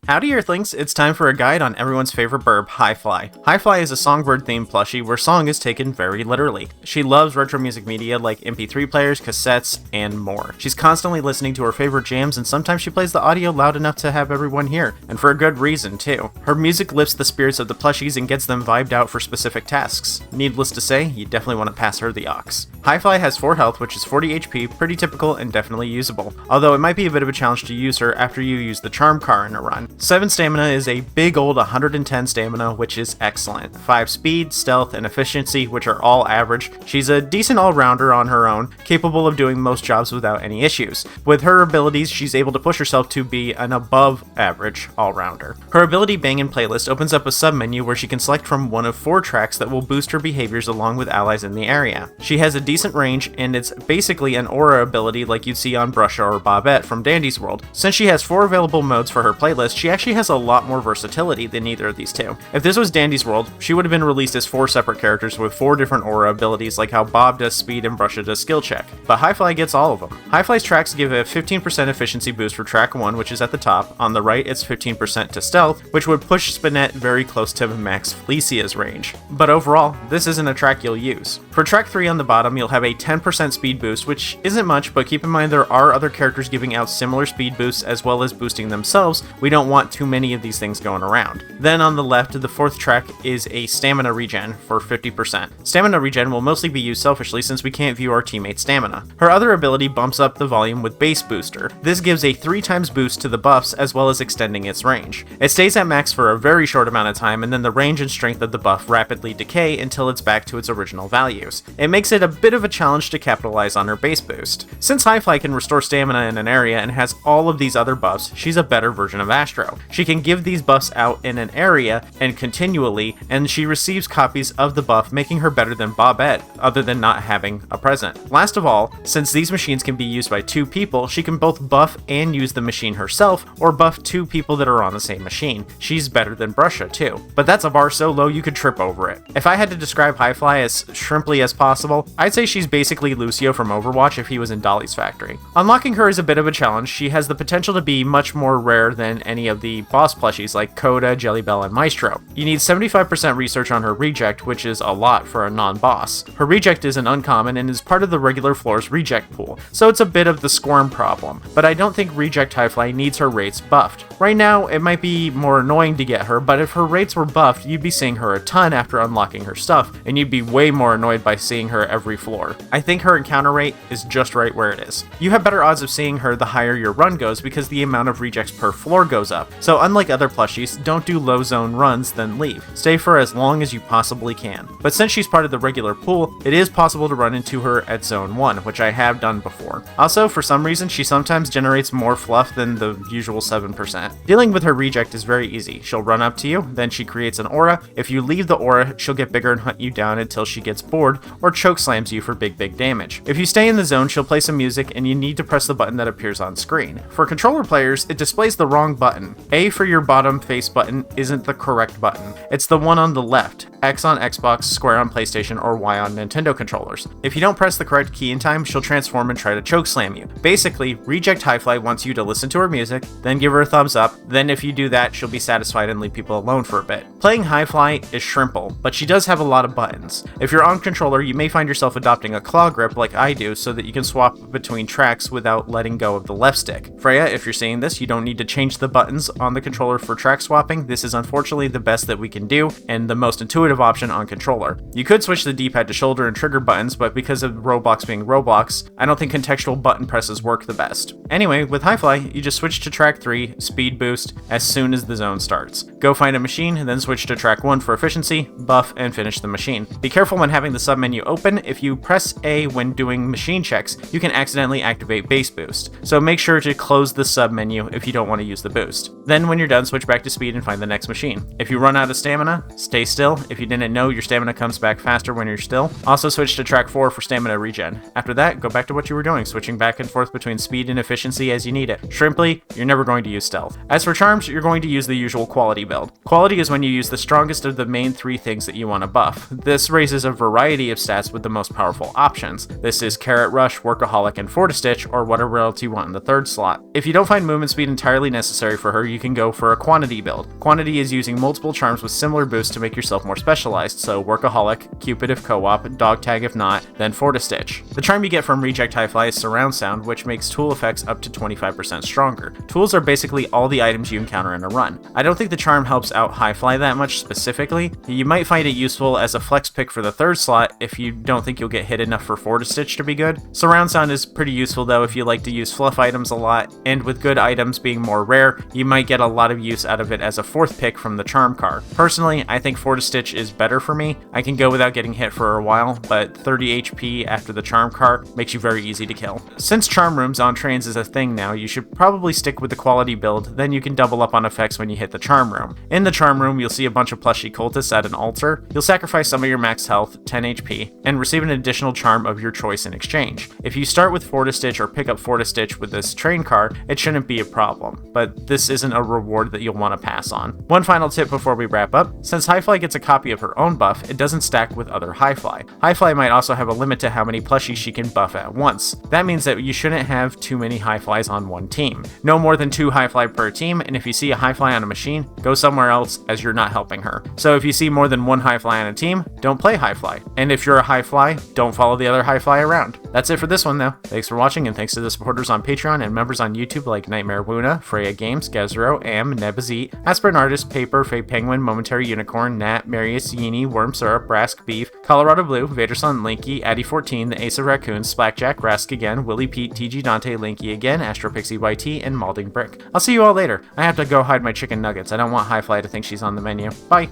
Howdy Earthlings, it's time for a guide on everyone's favorite burb, Highfly. Highfly is a songbird themed plushie where song is taken very literally. She loves retro music media like MP3 players, cassettes, and more. She's constantly listening to her favorite jams, and sometimes she plays the audio loud enough to have everyone hear, and for a good reason too. Her music lifts the spirits of the plushies and gets them vibed out for specific tasks. Needless to say, you definitely want to pass her the aux. Highfly has 4 health, which is 40 HP, pretty typical and definitely usable, although it might be a bit of a challenge to use her after you use the charm car in a run. 7 stamina is a big old 110 stamina, which is excellent. 5 speed, stealth, and efficiency, which are all average. She's a decent all-rounder on her own, capable of doing most jobs without any issues. With her abilities, she's able to push herself to be an above-average all-rounder. Her ability Bangin' Playlist opens up a sub-menu where she can select from one of 4 tracks that will boost her behaviors along with allies in the area. She has a decent range, and it's basically an aura ability like you'd see on Brusha or Bobette from Dandy's World. Since she has 4 available modes for her playlist, she actually has a lot more versatility than either of these two. If this was Dandy's World, she would have been released as 4 separate characters with 4 different aura abilities like how Bob does speed and Brusha does skill check, but Highfly gets all of them. Highfly's tracks give a 15% efficiency boost for track 1, which is at the top. On the right, it's 15% to stealth, which would push Spinette very close to Max Felicia's range. But overall, this isn't a track you'll use. For track 3 on the bottom, you'll have a 10% speed boost, which isn't much, but keep in mind there are other characters giving out similar speed boosts as well as boosting themselves. We don't want too many of these things going around. Then on the left, the 4th track is a stamina regen for 50%. Stamina regen will mostly be used selfishly since we can't view our teammate's stamina. Her other ability bumps up the volume with Bass Booster. This gives a 3 times boost to the buffs as well as extending its range. It stays at max for a very short amount of time, and then the range and strength of the buff rapidly decay until it's back to its original values. It makes it a bit of a challenge to capitalize on her base boost. Since Highfly can restore stamina in an area and has all of these other buffs, she's a better version of Astro. She can give these buffs out in an area and continually, and she receives copies of the buff, making her better than Bobette, other than not having a present. Last of all, since these machines can be used by 2 people, she can both buff and use the machine herself, or buff 2 people that are on the same machine. She's better than Brusha too, but that's a bar so low you could trip over it. If I had to describe Highfly as shrimply as possible, I'd say she's basically Lucio from Overwatch if he was in Dolly's factory. Unlocking her is a bit of a challenge. She has the potential to be much more rare than any of the boss plushies like Coda, Jellybell, and Maestro. You need 75% research on her reject, which is a lot for a non-boss. Her reject is an uncommon and is part of the regular floor's reject pool, so it's a bit of the squirm problem, but I don't think Reject Highfly needs her rates buffed. Right now, it might be more annoying to get her, but if her rates were buffed, you'd be seeing her a ton after unlocking her stuff, and you'd be way more annoyed by seeing her every floor. I think her encounter rate is just right where it is. You have better odds of seeing her the higher your run goes because the amount of rejects per floor goes up, so unlike other plushies, don't do low zone runs then leave. Stay for as long as you possibly can. But since she's part of the regular pool, it is possible to run into her at zone 1, which I have done before. Also, for some reason, she sometimes generates more fluff than the usual 7%. Dealing with her reject is very easy. She'll run up to you, then she creates an aura. If you leave the aura, she'll get bigger and hunt you down until she gets bored or choke slams you for big damage. If you stay in the zone, she'll play some music and you need to press the button that appears on screen. For controller players, it displays the wrong button. A for your bottom face button isn't the correct button. It's the one on the left. X on Xbox, square on PlayStation, or Y on Nintendo controllers. If you don't press the correct key in time, she'll transform and try to choke slam you. Basically, Reject Highfly wants you to listen to her music, then give her a thumbs up, then if you do that, she'll be satisfied and leave people alone for a bit. Playing Highfly is shrimple, but she does have a lot of buttons. If you're on controller, you may find yourself adopting a claw grip like I do so that you can swap between tracks without letting go of the left stick. Freya, if you're seeing this, you don't need to change the buttons on the controller for track swapping. This is unfortunately the best that we can do and the most intuitive option on controller. You could switch the D-pad to shoulder and trigger buttons, but because of Roblox being Roblox, I don't think contextual button presses work the best. Anyway, with Highfly, you just switch to track 3, speed boost, as soon as the zone starts. Go find a machine, and then switch to track 1 for efficiency, buff, and finish the machine. Be careful when having the submenu open. If you press A when doing machine checks, you can accidentally activate base boost, so make sure to close the submenu if you don't want to use the boost. Then when you're done, switch back to speed and find the next machine. If you run out of stamina, stay still. If you didn't know, your stamina comes back faster when you're still. Also switch to track 4 for stamina regen. After that, go back to what you were doing, switching back and forth between speed and efficiency as you need it. Shrimply, you're never going to use stealth. As for charms, you're going to use the usual quality build. Quality is when you use the strongest of the main 3 things that you want to buff. This raises a variety of stats with the most powerful options. This is Carrot Rush, Workaholic, and Fortistitch, or whatever else you want in the 3rd slot. If you don't find movement speed entirely necessary for her However, you can go for a quantity build. Quantity is using multiple charms with similar boosts to make yourself more specialized, so Workaholic, Cupid if co-op, Dog Tag if not, then Fortistitch. The charm you get from Reject Hi-Fly is Surround Sound, which makes tool effects up to 25% stronger. Tools are basically all the items you encounter in a run. I don't think the charm helps out Hi-Fly that much specifically. You might find it useful as a flex pick for the third slot if you don't think you'll get hit enough for Fortistitch to be good. Surround Sound is pretty useful though if you like to use fluff items a lot, and with good items being more rare, you might get a lot of use out of it as a fourth pick from the charm car. Personally, I think Fortistitch is better for me. I can go without getting hit for a while, but 30 HP after the charm car makes you very easy to kill. Since charm rooms on trains is a thing now, you should probably stick with the quality build, then you can double up on effects when you hit the charm room. In the charm room, you'll see a bunch of plushie cultists at an altar. You'll sacrifice some of your max health, 10 HP, and receive an additional charm of your choice in exchange. If you start with Fortistitch or pick up Fortistitch with this train car, it shouldn't be a problem, but this isn't a reward that you'll want to pass on. One final tip before we wrap up: since Hi-Fly gets a copy of her own buff, it doesn't stack with other Hi-Fly. Hi-Fly might also have a limit to how many plushies she can buff at once. That means that you shouldn't have too many Hi-Flies on one team. No more than 2 Hi-Fly per team, and if you see a Hi-Fly on a machine, go somewhere else as you're not helping her. So if you see more than 1 Hi-Fly on a team, don't play Hi-Fly. And if you're a Hi-Fly, don't follow the other Hi-Fly around. That's it for this one though. Thanks for watching, and thanks to the supporters on Patreon and members on YouTube like Nightmare Wuna, Freya Games, Gezro, Am, Nebazit, Aspirin Artist, Paper, Fey Penguin, Momentary Unicorn, Nat, Marius, Yini, Worm Syrup, Brask Beef, Colorado Blue, Vaderson, Linky, Addy14, The Ace of Raccoons, Splackjack, Rask again, Willie Pete, TG Dante, Linky again, Astropixie YT, and Malding Brick. I'll see you all later. I have to go hide my chicken nuggets. I don't want Hi-Fly to think she's on the menu. Bye!